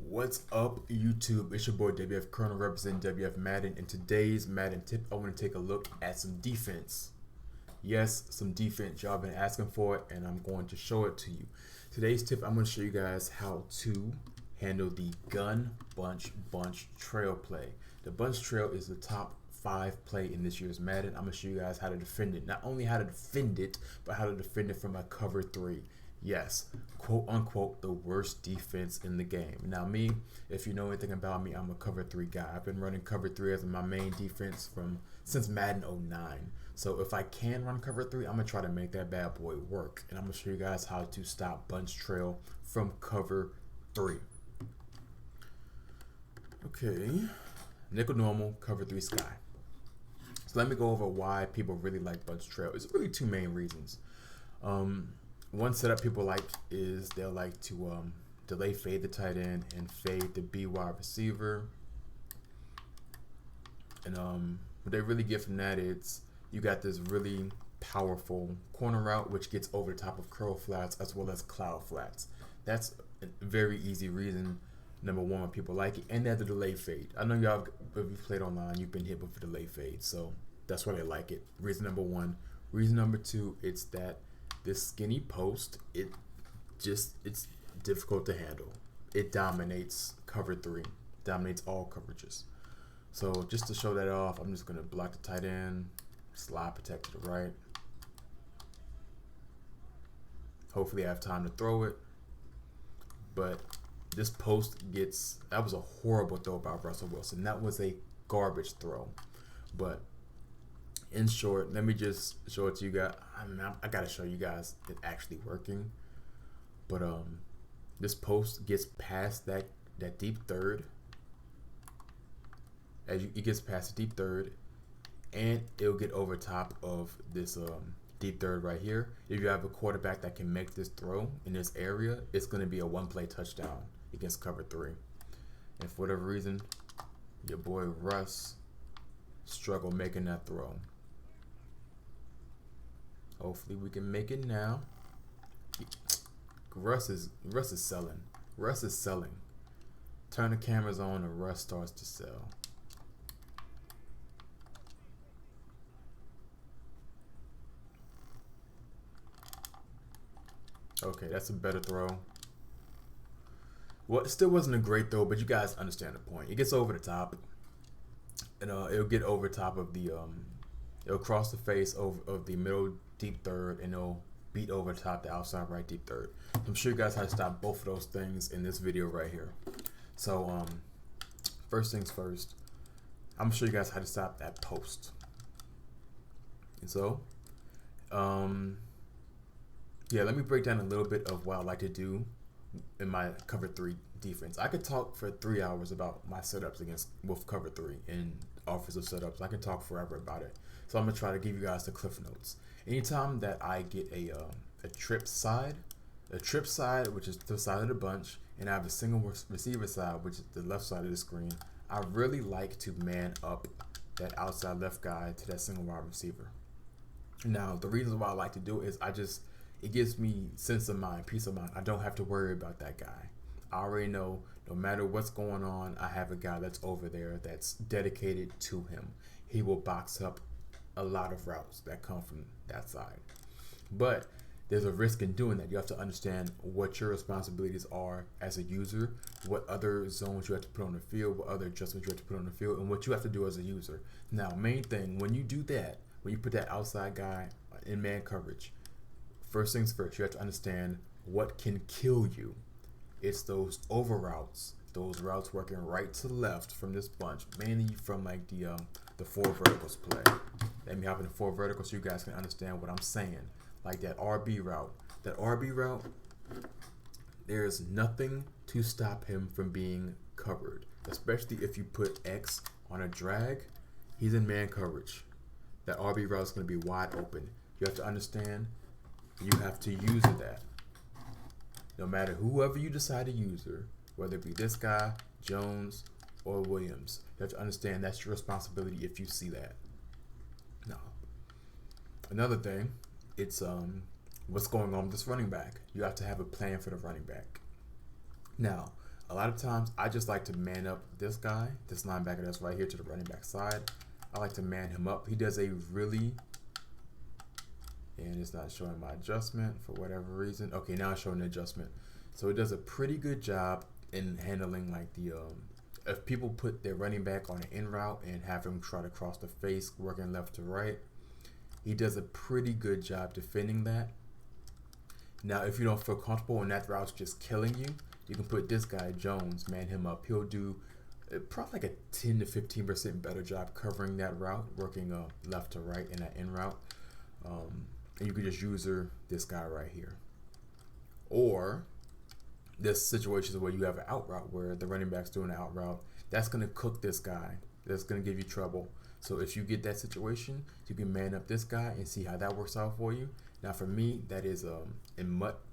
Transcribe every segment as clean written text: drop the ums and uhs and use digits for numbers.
What's up, YouTube? It's your boy WF Colonel representing WF Madden. In today's Madden tip, I want to take a look at some defense. Yes, some defense. Y'all been asking for it, and I'm going to show it to you. Today's tip, I'm going to show you guys how to handle the gun bunch trail play. The bunch trail is the top 5 play in this year's Madden. I'm going to show you guys how to defend it. Not only how to defend it, but how to defend it from a cover 3. Yes, quote unquote, the worst defense in the game. Now me, if you know anything about me, I'm a cover 3 guy. I've been running cover 3 as my main defense since Madden 09. So if I can run cover 3, I'm gonna try to make that bad boy work. And I'm gonna show you guys how to stop bunch trail from cover 3. Okay, nickel normal, cover 3 sky. So let me go over why people really like bunch trail. It's really 2 main reasons. One setup people like is they'll like to delay fade the tight end and fade the B wide receiver. And what they really get from that is you got this really powerful corner route which gets over the top of curl flats as well as cloud flats. That's a very easy reason, number one, why people like it. And they have the delay fade. I know y'all, if you've played online, you've been hit with delay fade, so that's why they like it. Reason number one. Reason number two, it's that this skinny post, it's difficult to handle. It dominates cover 3, dominates all coverages. So just to show that off, I'm just gonna block the tight end, slide protect to the right. Hopefully I have time to throw it. But this post that was a horrible throw by Russell Wilson. That was a garbage throw. But in short, let me just show it to you guys. I gotta show you guys it actually working. But this post gets past that deep third. It gets past the deep third, and it'll get over top of this deep third right here. If you have a quarterback that can make this throw in this area, it's gonna be a 1-play touchdown against cover 3. And for whatever reason, your boy Russ struggled making that throw. Hopefully we can make it now. Russ is selling. Russ is selling. Turn the cameras on and Russ starts to sell. Okay, that's a better throw. Well, it still wasn't a great throw, but you guys understand the point. It gets over the top, and it'll get over top of the it'll cross the face of the middle deep third, and it'll beat over top the outside right deep third. I'm sure you guys how to stop both of those things in this video right here. So first things first, I'm gonna show you guys how to stop that post. And so yeah, let me break down a little bit of what I like to do in my cover 3 defense. I could talk for 3 hours about my setups with cover 3 and offensive setups. I can talk forever about it. So I'm gonna try to give you guys the cliff notes. Anytime that I get a trip side, which is the side of the bunch, and I have a single receiver side, which is the left side of the screen, I really like to man up that outside left guy to that single wide receiver. Now, the reason why I like to do it is it gives me sense of mind, peace of mind. I don't have to worry about that guy. I already know no matter what's going on, I have a guy that's over there that's dedicated to him. He will box up a lot of routes that come from that side. But there's a risk in doing that. You have to understand what your responsibilities are as a user, what other zones you have to put on the field, what other adjustments you have to put on the field, and what you have to do as a user. Now, main thing, when you do that, when you put that outside guy in man coverage, first things first, you have to understand what can kill you. It's those over routes, those routes working right to left from this bunch, mainly from like the 4 verticals play. Let me hop into 4 verticals so you guys can understand what I'm saying. Like that RB route. That RB route, there's nothing to stop him from being covered. Especially if you put X on a drag, he's in man coverage. That RB route is going to be wide open. You have to understand, you have to use that. No matter whoever you decide to use her, whether it be this guy, Jones, or Williams, you have to understand that's your responsibility if you see that. Now, another thing, it's what's going on with this running back. You have to have a plan for the running back. Now, A lot of times, I just like to man up this guy, this linebacker that's right here to the running back side. I like to man him up. He does a really, and it's not showing my adjustment for whatever reason. Okay, now it's showing the adjustment. So it does a pretty good job in handling like the, if people put their running back on an in route and have him try to cross the face, working left to right, he does a pretty good job defending that. Now, if you don't feel comfortable and that route's just killing you, you can put this guy, Jones, man him up. He'll do probably like a 10 to 15% better job covering that route, working left to right in that in route. And you could just use this guy right here. Or this situation where you have an out route where the running back's doing an out route. That's going to cook this guy. That's going to give you trouble. So if you get that situation, you can man up this guy and see how that works out for you. Now for me, that is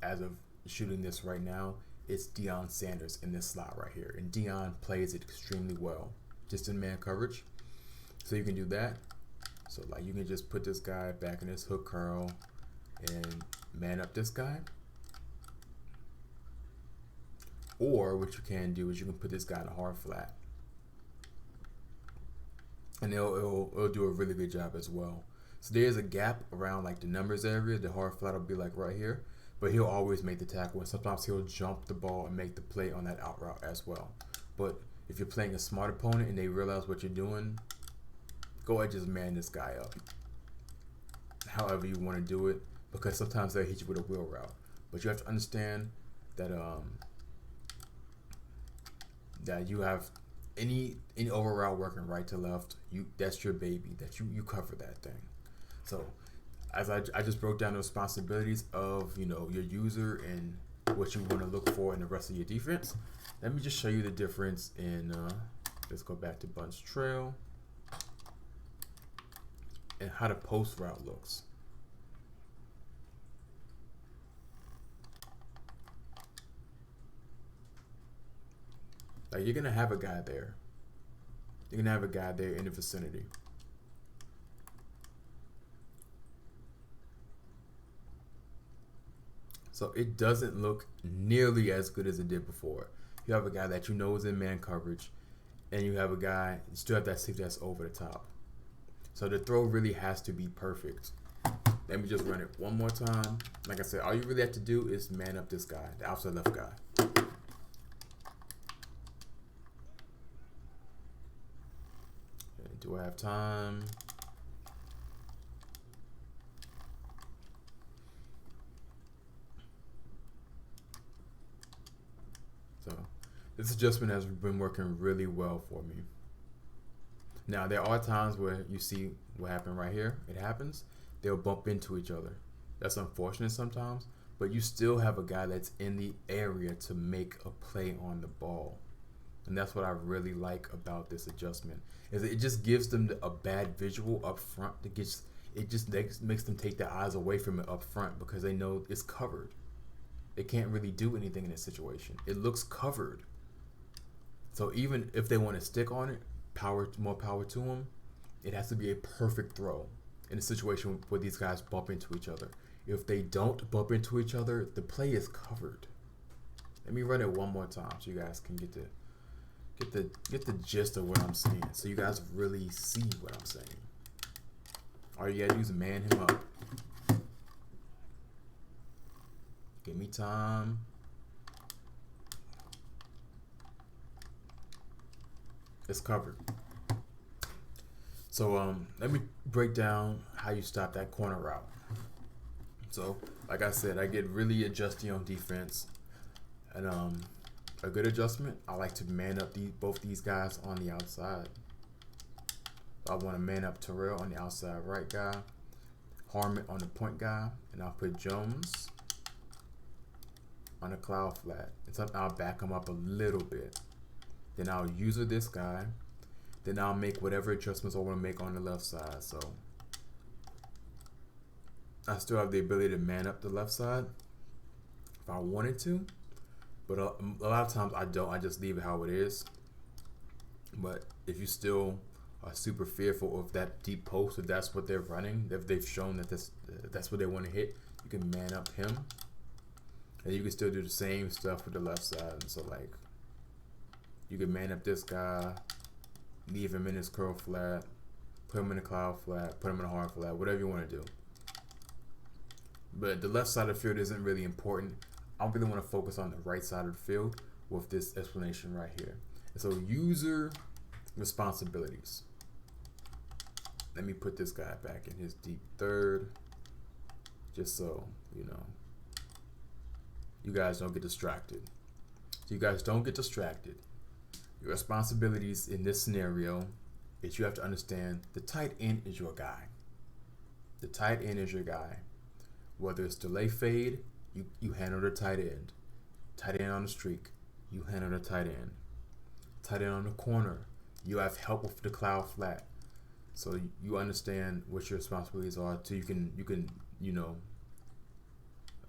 as of shooting this right now, it's Deion Sanders in this slot right here. And Deion plays it extremely well, just in man coverage. So you can do that. So like you can just put this guy back in his hook curl and man up this guy. Or what you can do is you can put this guy in a hard flat. And it'll do a really good job as well. So there's a gap around like the numbers area. The hard flat will be like right here. But he'll always make the tackle. And sometimes he'll jump the ball and make the play on that out route as well. But if you're playing a smart opponent and they realize what you're doing, go ahead and just man this guy up. However you want to do it. Because sometimes they'll hit you with a wheel route. But you have to understand that that you have any over route working right to left, that's your baby, that you cover that thing. So as I just broke down the responsibilities of your user and what you want to look for in the rest of your defense, let me just show you the difference in let's go back to bunch trail and how the post route looks. Like you're gonna have a guy there. You're gonna have a guy there in the vicinity. So it doesn't look nearly as good as it did before. You have a guy that you know is in man coverage, and you have a guy, you still have that safety that's over the top. So the throw really has to be perfect. Let me just run it one more time. Like I said, all you really have to do is man up this guy, the outside left guy. Do I have time? So this adjustment has been working really well for me. Now there are times where you see what happened right here. It happens. They'll bump into each other. That's unfortunate sometimes, but you still have a guy that's in the area to make a play on the ball. And that's what I really like about this adjustment, is it just gives them a bad visual up front. It just makes them take their eyes away from it up front because they know it's covered. They can't really do anything in this situation. It looks covered. So even if they want to stick on it, more power to them. It has to be a perfect throw in a situation where these guys bump into each other. If they don't bump into each other, the play is covered. Let me run it one more time so you guys can get the gist of what I'm saying, so you guys really see what I'm saying. All you gotta do is man him up. Give me time. It's covered. So let me break down how you stop that corner route. So like I said, I get really adjusting on defense, and a good adjustment, I like to man up both these guys on the outside. I want to man up Terrell on the outside right guy, Harmon on the point guy, and I'll put Jones on the cloud flat. And something I'll back him up a little bit. Then I'll user this guy. Then I'll make whatever adjustments I want to make on the left side. So I still have the ability to man up the left side if I wanted to. But a lot of times I don't. I just leave it how it is. But if you still are super fearful of that deep post, if that's what they're running, if they've shown that that's what they want to hit, you can man up him. And you can still do the same stuff with the left side. And so like, You can man up this guy, leave him in his curl flat, put him in a cloud flat, put him in a hard flat, whatever you want to do. But the left side of the field isn't really important. I really want to focus on the right side of the field with this explanation right here. And so user responsibilities. Let me put this guy back in his deep third, just so you know, you guys don't get distracted. So you guys don't get distracted. Your responsibilities in this scenario is you have to understand the tight end is your guy. The tight end is your guy. Whether it's delay fade, you handle the tight end. Tight end on the streak, you handle the tight end. Tight end on the corner, you have help with the cloud flat. So you understand what your responsibilities are, so you can you know,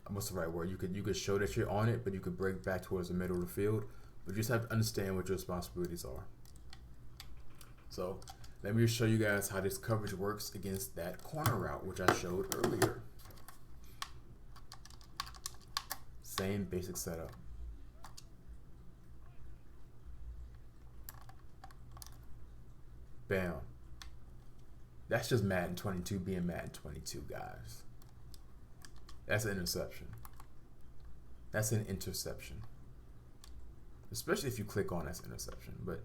what's the right word? You could show that you're on it, but you could break back towards the middle of the field. But you just have to understand what your responsibilities are. So let me just show you guys how this coverage works against that corner route, which I showed earlier. Same basic setup. Bam. That's just Madden 22 being Madden 22, guys. That's an interception. That's an interception. Especially if you click on that's interception. But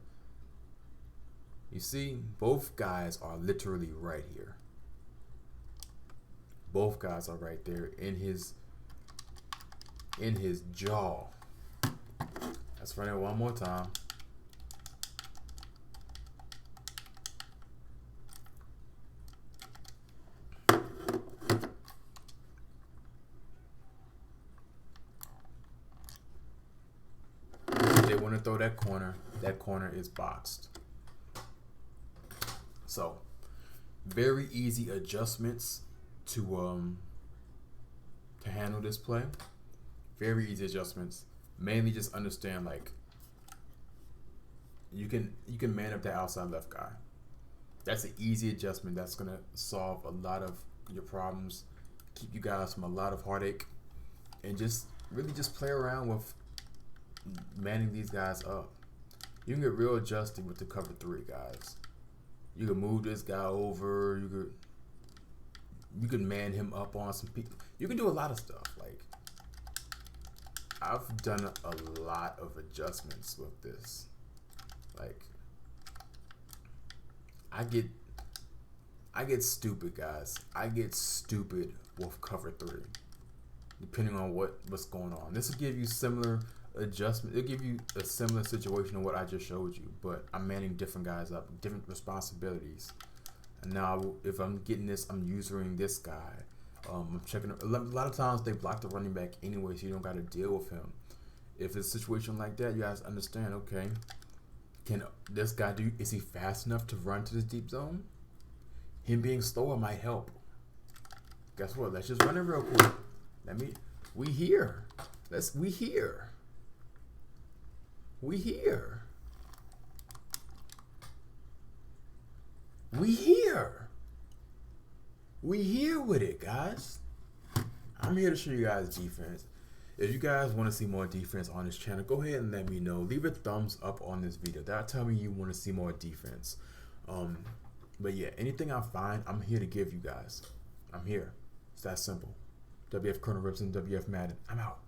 you see, both guys are literally right here. Both guys are right there in his jaw. Let's run it one more time. They want to throw that corner is boxed. So very easy adjustments to handle this play. Very easy adjustments. Mainly just understand, like, you can man up that outside left guy. That's an easy adjustment. That's gonna solve a lot of your problems, keep you guys from a lot of heartache, and just really just play around with manning these guys up. You can get real adjusted with the cover 3, guys. You can move this guy over. You can man him up on some people. You can do a lot of stuff. Like, I've done a lot of adjustments with this. Like, I get stupid, guys. I get stupid with cover 3, depending on what's going on. This will give you similar adjustment. It'll give you a similar situation to what I just showed you, but I'm manning different guys up, different responsibilities. And now, if I'm getting this, I'm using this guy. I'm checking. A lot of times they block the running back anyway, so you don't got to deal with him. If it's a situation like that, you guys understand. Okay, can this guy do? Is he fast enough to run to this deep zone? Him being slower might help. Guess what? Let's just run it real quick. We here. We here. We here. We here. We here with it, guys. I'm here to show you guys defense. If you guys want to see more defense on this channel, go ahead and let me know. Leave a thumbs up on this video. That'll tell me you want to see more defense. But yeah, anything I find, I'm here to give you guys. I'm here. It's that simple. WF Colonel Ripson, WF Madden. I'm out.